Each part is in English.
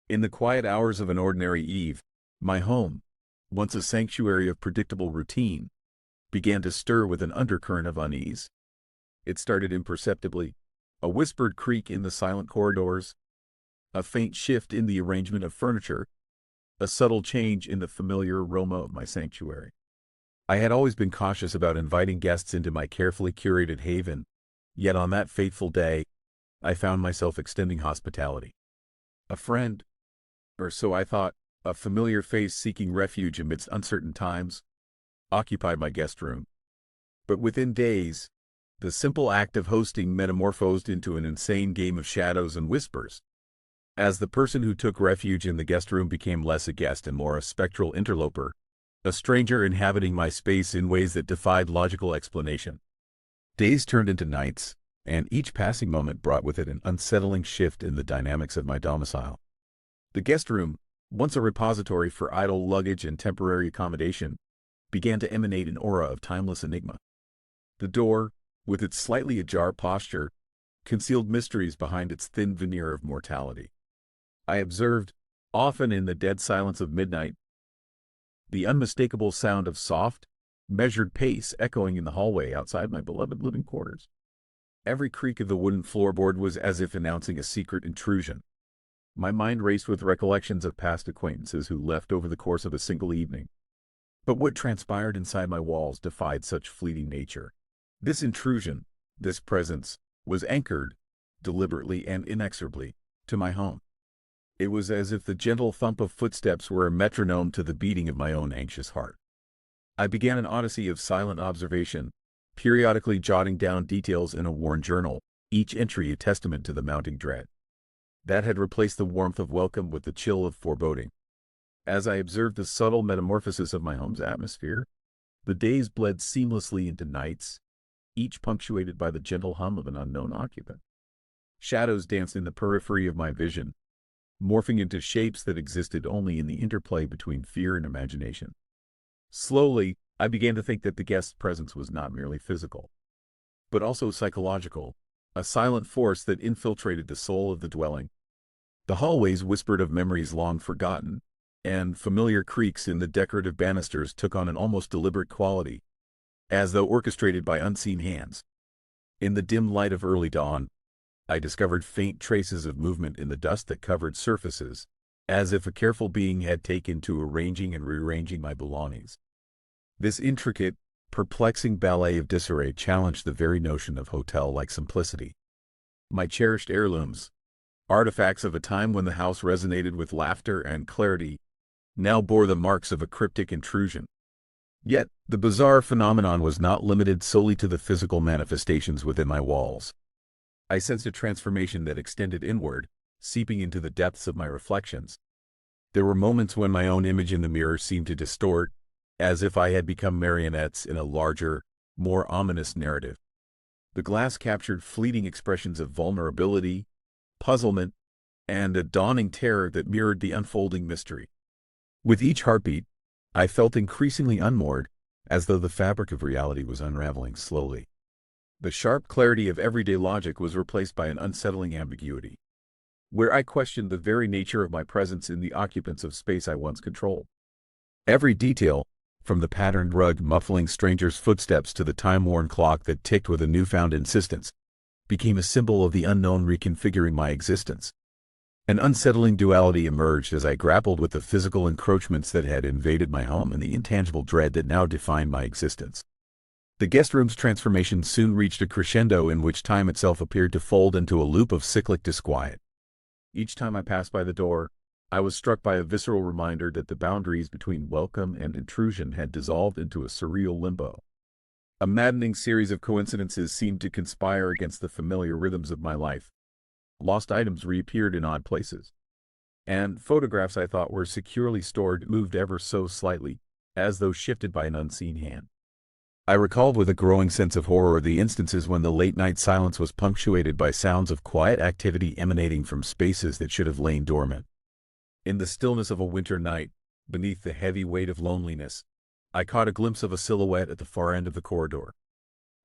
In the quiet hours of an ordinary eve, my home, once a sanctuary of predictable routine, began to stir with an undercurrent of unease. It started imperceptibly, a whispered creak in the silent corridors, a faint shift in the arrangement of furniture, a subtle change in the familiar aroma of my sanctuary. I had always been cautious about inviting guests into my carefully curated haven, yet on that fateful day, I found myself extending hospitality. A friend, or so I thought, a familiar face seeking refuge amidst uncertain times, occupied my guest room. But within days, the simple act of hosting metamorphosed into an insane game of shadows and whispers. As the person who took refuge in the guest room became less a guest and more a spectral interloper, a stranger inhabiting my space in ways that defied logical explanation. Days turned into nights, and each passing moment brought with it an unsettling shift in the dynamics of my domicile. The guest room, once a repository for idle luggage and temporary accommodation, began to emanate an aura of timeless enigma. The door, with its slightly ajar posture, concealed mysteries behind its thin veneer of mortality. I observed, often in the dead silence of midnight, the unmistakable sound of soft, measured pace echoing in the hallway outside my beloved living quarters. Every creak of the wooden floorboard was as if announcing a secret intrusion. My mind raced with recollections of past acquaintances who left over the course of a single evening. But what transpired inside my walls defied such fleeting nature. This intrusion, this presence, was anchored, deliberately and inexorably, to my home. It was as if the gentle thump of footsteps were a metronome to the beating of my own anxious heart. I began an odyssey of silent observation, periodically jotting down details in a worn journal, each entry a testament to the mounting dread that had replaced the warmth of welcome with the chill of foreboding. As I observed the subtle metamorphosis of my home's atmosphere, the days bled seamlessly into nights, each punctuated by the gentle hum of an unknown occupant. Shadows danced in the periphery of my vision, morphing into shapes that existed only in the interplay between fear and imagination. Slowly, I began to think that the guest's presence was not merely physical, but also psychological, a silent force that infiltrated the soul of the dwelling. The hallways whispered of memories long forgotten, and familiar creaks in the decorative banisters took on an almost deliberate quality, as though orchestrated by unseen hands. In the dim light of early dawn, I discovered faint traces of movement in the dust that covered surfaces, as if a careful being had taken to arranging and rearranging my belongings. This intricate, perplexing ballet of disarray challenged the very notion of hotel-like simplicity. My cherished heirlooms, artifacts of a time when the house resonated with laughter and clarity, now bore the marks of a cryptic intrusion. Yet, the bizarre phenomenon was not limited solely to the physical manifestations within my walls. I sensed a transformation that extended inward, seeping into the depths of my reflections. There were moments when my own image in the mirror seemed to distort, as if I had become marionettes in a larger, more ominous narrative. The glass captured fleeting expressions of vulnerability, puzzlement, and a dawning terror that mirrored the unfolding mystery. With each heartbeat, I felt increasingly unmoored, as though the fabric of reality was unraveling slowly. The sharp clarity of everyday logic was replaced by an unsettling ambiguity, where I questioned the very nature of my presence in the occupants of space I once controlled. Every detail, from the patterned rug muffling strangers' footsteps to the time-worn clock that ticked with a newfound insistence, became a symbol of the unknown reconfiguring my existence. An unsettling duality emerged as I grappled with the physical encroachments that had invaded my home and the intangible dread that now defined my existence. The guest room's transformation soon reached a crescendo in which time itself appeared to fold into a loop of cyclic disquiet. Each time I passed by the door, I was struck by a visceral reminder that the boundaries between welcome and intrusion had dissolved into a surreal limbo. A maddening series of coincidences seemed to conspire against the familiar rhythms of my life. Lost items reappeared in odd places, and photographs I thought were securely stored moved ever so slightly, as though shifted by an unseen hand. I recalled with a growing sense of horror the instances when the late-night silence was punctuated by sounds of quiet activity emanating from spaces that should have lain dormant. In the stillness of a winter night, beneath the heavy weight of loneliness, I caught a glimpse of a silhouette at the far end of the corridor.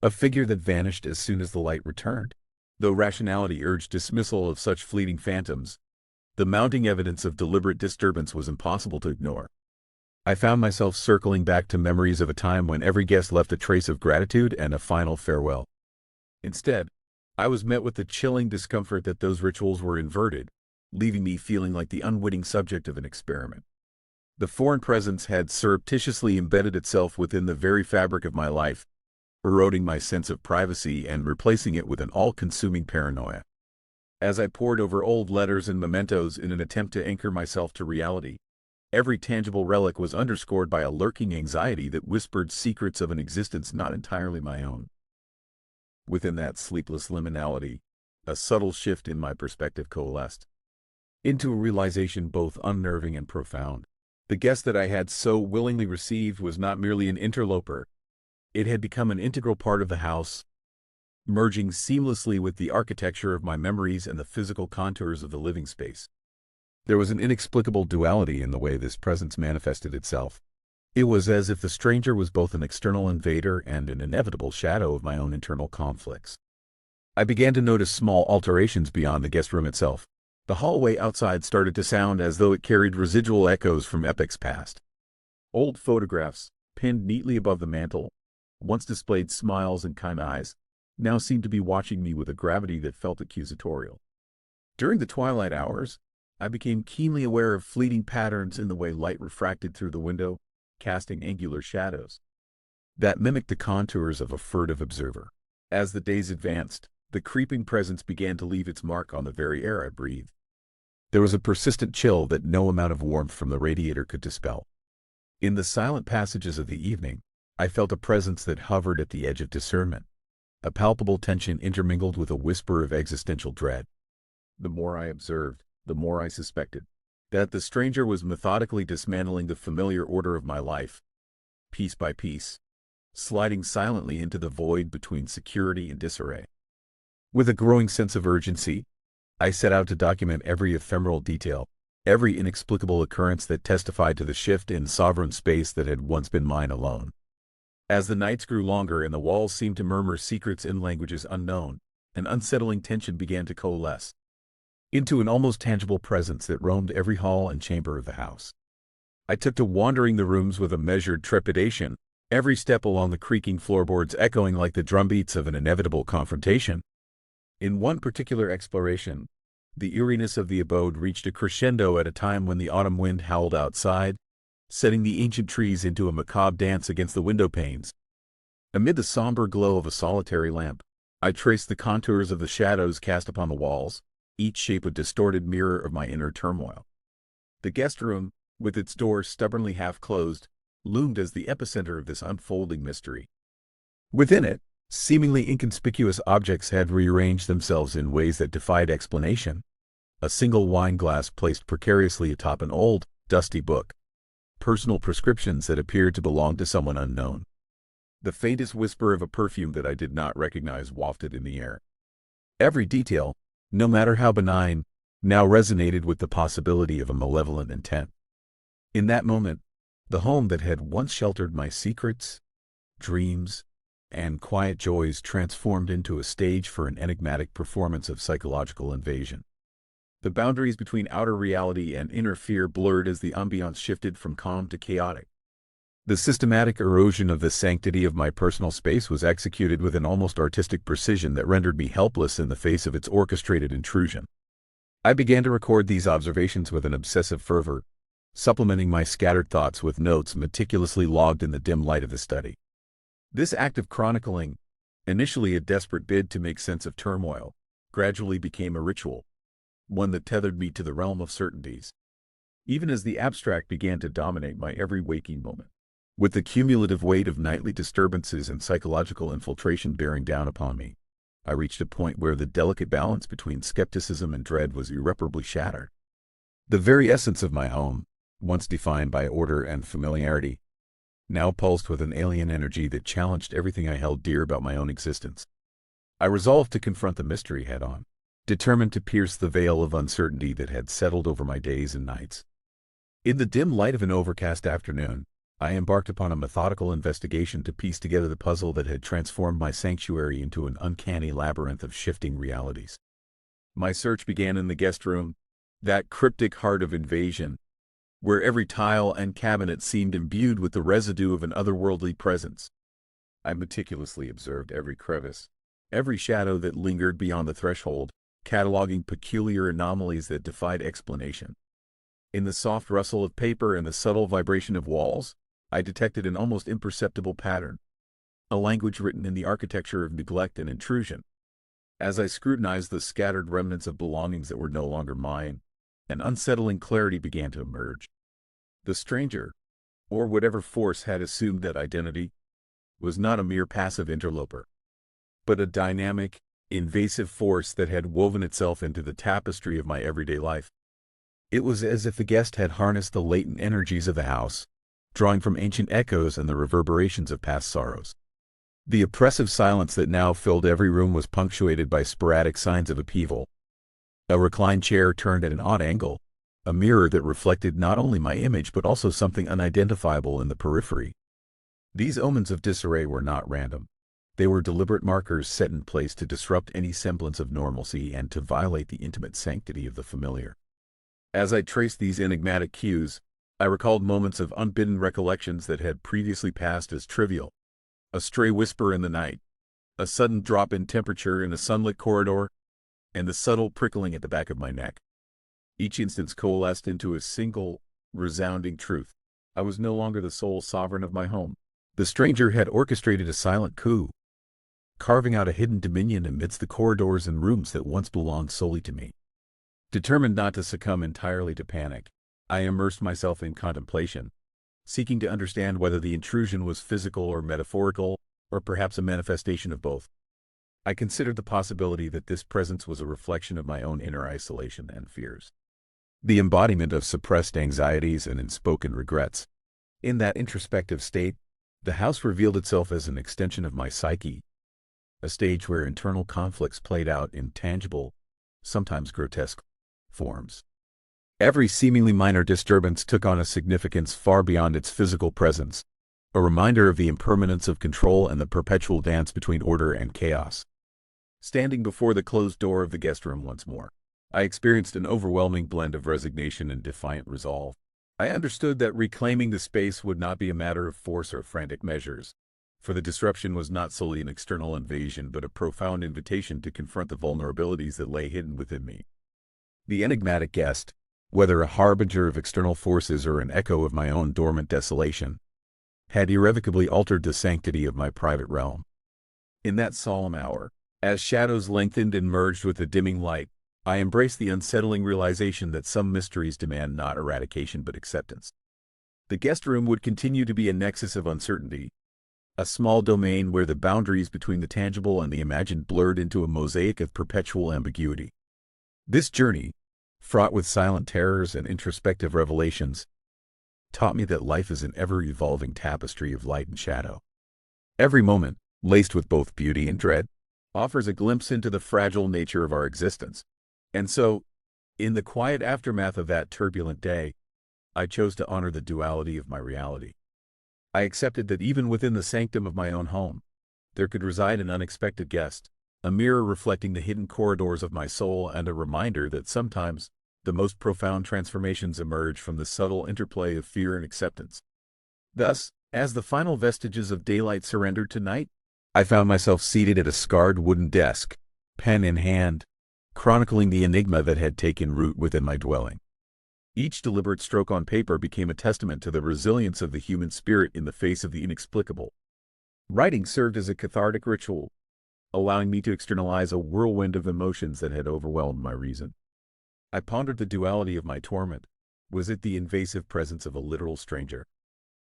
A figure that vanished as soon as the light returned. Though rationality urged dismissal of such fleeting phantoms, The mounting evidence of deliberate disturbance was impossible to ignore. I found myself circling back to memories of a time when every guest left a trace of gratitude and a final farewell. Instead, I was met with the chilling discomfort that those rituals were inverted, leaving me feeling like the unwitting subject of an experiment. The foreign presence had surreptitiously embedded itself within the very fabric of my life, eroding my sense of privacy and replacing it with an all-consuming paranoia. As I pored over old letters and mementos in an attempt to anchor myself to reality, every tangible relic was underscored by a lurking anxiety that whispered secrets of an existence not entirely my own. Within that sleepless liminality, a subtle shift in my perspective coalesced into a realization both unnerving and profound. The guest that I had so willingly received was not merely an interloper. It had become an integral part of the house, merging seamlessly with the architecture of my memories and the physical contours of the living space. There was an inexplicable duality in the way this presence manifested itself. It was as if the stranger was both an external invader and an inevitable shadow of my own internal conflicts. I began to notice small alterations beyond the guest room itself. The hallway outside started to sound as though it carried residual echoes from epochs past. Old photographs, pinned neatly above the mantel, once displayed smiles and kind eyes, now seemed to be watching me with a gravity that felt accusatorial. During the twilight hours, I became keenly aware of fleeting patterns in the way light refracted through the window, casting angular shadows that mimicked the contours of a furtive observer. As the days advanced, the creeping presence began to leave its mark on the very air I breathed. There was a persistent chill that no amount of warmth from the radiator could dispel. In the silent passages of the evening, I felt a presence that hovered at the edge of discernment, a palpable tension intermingled with a whisper of existential dread. The more I observed, the more I suspected that the stranger was methodically dismantling the familiar order of my life, piece by piece, sliding silently into the void between security and disarray. With a growing sense of urgency, I set out to document every ephemeral detail, every inexplicable occurrence that testified to the shift in sovereign space that had once been mine alone. As the nights grew longer and the walls seemed to murmur secrets in languages unknown, an unsettling tension began to coalesce into an almost tangible presence that roamed every hall and chamber of the house. I took to wandering the rooms with a measured trepidation, every step along the creaking floorboards echoing like the drumbeats of an inevitable confrontation. In one particular exploration, the eeriness of the abode reached a crescendo at a time when the autumn wind howled outside, setting the ancient trees into a macabre dance against the window panes. Amid the somber glow of a solitary lamp, I traced the contours of the shadows cast upon the walls, each shape a distorted mirror of my inner turmoil. The guest room, with its door stubbornly half-closed, loomed as the epicenter of this unfolding mystery. Within it, seemingly inconspicuous objects had rearranged themselves in ways that defied explanation. A single wine glass placed precariously atop an old, dusty book. Personal prescriptions that appeared to belong to someone unknown. The faintest whisper of a perfume that I did not recognize wafted in the air. Every detail, no matter how benign, now resonated with the possibility of a malevolent intent. In that moment, the home that had once sheltered my secrets, dreams, and quiet joys transformed into a stage for an enigmatic performance of psychological invasion. The boundaries between outer reality and inner fear blurred as the ambiance shifted from calm to chaotic. The systematic erosion of the sanctity of my personal space was executed with an almost artistic precision that rendered me helpless in the face of its orchestrated intrusion. I began to record these observations with an obsessive fervor, supplementing my scattered thoughts with notes meticulously logged in the dim light of the study. This act of chronicling, initially a desperate bid to make sense of turmoil, gradually became a ritual, one that tethered me to the realm of certainties, even as the abstract began to dominate my every waking moment. With the cumulative weight of nightly disturbances and psychological infiltration bearing down upon me, I reached a point where the delicate balance between skepticism and dread was irreparably shattered. The very essence of my home, once defined by order and familiarity, now pulsed with an alien energy that challenged everything I held dear about my own existence. I resolved to confront the mystery head-on, determined to pierce the veil of uncertainty that had settled over my days and nights. In the dim light of an overcast afternoon, I embarked upon a methodical investigation to piece together the puzzle that had transformed my sanctuary into an uncanny labyrinth of shifting realities. My search began in the guest room, that cryptic heart of invasion, where every tile and cabinet seemed imbued with the residue of an otherworldly presence. I meticulously observed every crevice, every shadow that lingered beyond the threshold, cataloging peculiar anomalies that defied explanation. In the soft rustle of paper and the subtle vibration of walls, I detected an almost imperceptible pattern, a language written in the architecture of neglect and intrusion. As I scrutinized the scattered remnants of belongings that were no longer mine, an unsettling clarity began to emerge. The stranger, or whatever force had assumed that identity, was not a mere passive interloper, but a dynamic, invasive force that had woven itself into the tapestry of my everyday life. It was as if the guest had harnessed the latent energies of the house, drawing from ancient echoes and the reverberations of past sorrows. The oppressive silence that now filled every room was punctuated by sporadic signs of upheaval. A reclined chair turned at an odd angle, a mirror that reflected not only my image but also something unidentifiable in the periphery. These omens of disarray were not random. They were deliberate markers set in place to disrupt any semblance of normalcy and to violate the intimate sanctity of the familiar. As I traced these enigmatic cues, I recalled moments of unbidden recollections that had previously passed as trivial. A stray whisper in the night, a sudden drop in temperature in a sunlit corridor, and the subtle prickling at the back of my neck. Each instance coalesced into a single, resounding truth. I was no longer the sole sovereign of my home. The stranger had orchestrated a silent coup, carving out a hidden dominion amidst the corridors and rooms that once belonged solely to me. Determined not to succumb entirely to panic, I immersed myself in contemplation, seeking to understand whether the intrusion was physical or metaphorical, or perhaps a manifestation of both. I considered the possibility that this presence was a reflection of my own inner isolation and fears, the embodiment of suppressed anxieties and unspoken regrets. In that introspective state, the house revealed itself as an extension of my psyche, a stage where internal conflicts played out in tangible, sometimes grotesque, forms. Every seemingly minor disturbance took on a significance far beyond its physical presence, a reminder of the impermanence of control and the perpetual dance between order and chaos. Standing before the closed door of the guest room once more, I experienced an overwhelming blend of resignation and defiant resolve. I understood that reclaiming the space would not be a matter of force or frantic measures, for the disruption was not solely an external invasion but a profound invitation to confront the vulnerabilities that lay hidden within me. The enigmatic guest, whether a harbinger of external forces or an echo of my own dormant desolation, had irrevocably altered the sanctity of my private realm. In that solemn hour, as shadows lengthened and merged with the dimming light, I embraced the unsettling realization that some mysteries demand not eradication but acceptance. The guest room would continue to be a nexus of uncertainty, a small domain where the boundaries between the tangible and the imagined blurred into a mosaic of perpetual ambiguity. This journey, fraught with silent terrors and introspective revelations, taught me that life is an ever-evolving tapestry of light and shadow. Every moment, laced with both beauty and dread, offers a glimpse into the fragile nature of our existence. And so, in the quiet aftermath of that turbulent day, I chose to honor the duality of my reality. I accepted that even within the sanctum of my own home, there could reside an unexpected guest, a mirror reflecting the hidden corridors of my soul and a reminder that sometimes the most profound transformations emerge from the subtle interplay of fear and acceptance. Thus, as the final vestiges of daylight surrendered to night, I found myself seated at a scarred wooden desk, pen in hand, chronicling the enigma that had taken root within my dwelling. Each deliberate stroke on paper became a testament to the resilience of the human spirit in the face of the inexplicable. Writing served as a cathartic ritual, allowing me to externalize a whirlwind of emotions that had overwhelmed my reason. I pondered the duality of my torment. Was it the invasive presence of a literal stranger?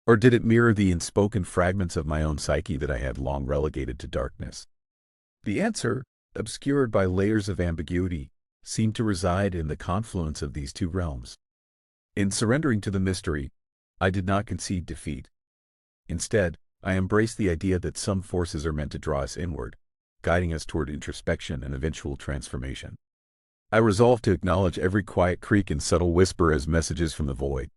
Or did it mirror the unspoken fragments of my own psyche that I had long relegated to darkness? The answer, obscured by layers of ambiguity, seemed to reside in the confluence of these two realms. In surrendering to the mystery, I did not concede defeat. Instead, I embraced the idea that some forces are meant to draw us inward, guiding us toward introspection and eventual transformation. I resolved to acknowledge every quiet creak and subtle whisper as messages from the void,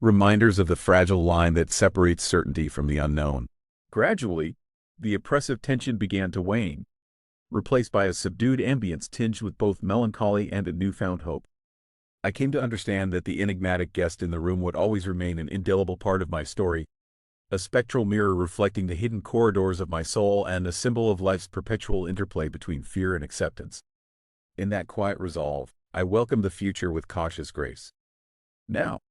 reminders of the fragile line that separates certainty from the unknown. Gradually, the oppressive tension began to wane, replaced by a subdued ambience tinged with both melancholy and a newfound hope. I came to understand that the enigmatic guest in the room would always remain an indelible part of my story, a spectral mirror reflecting the hidden corridors of my soul and a symbol of life's perpetual interplay between fear and acceptance. In that quiet resolve, I welcomed the future with cautious grace. Now,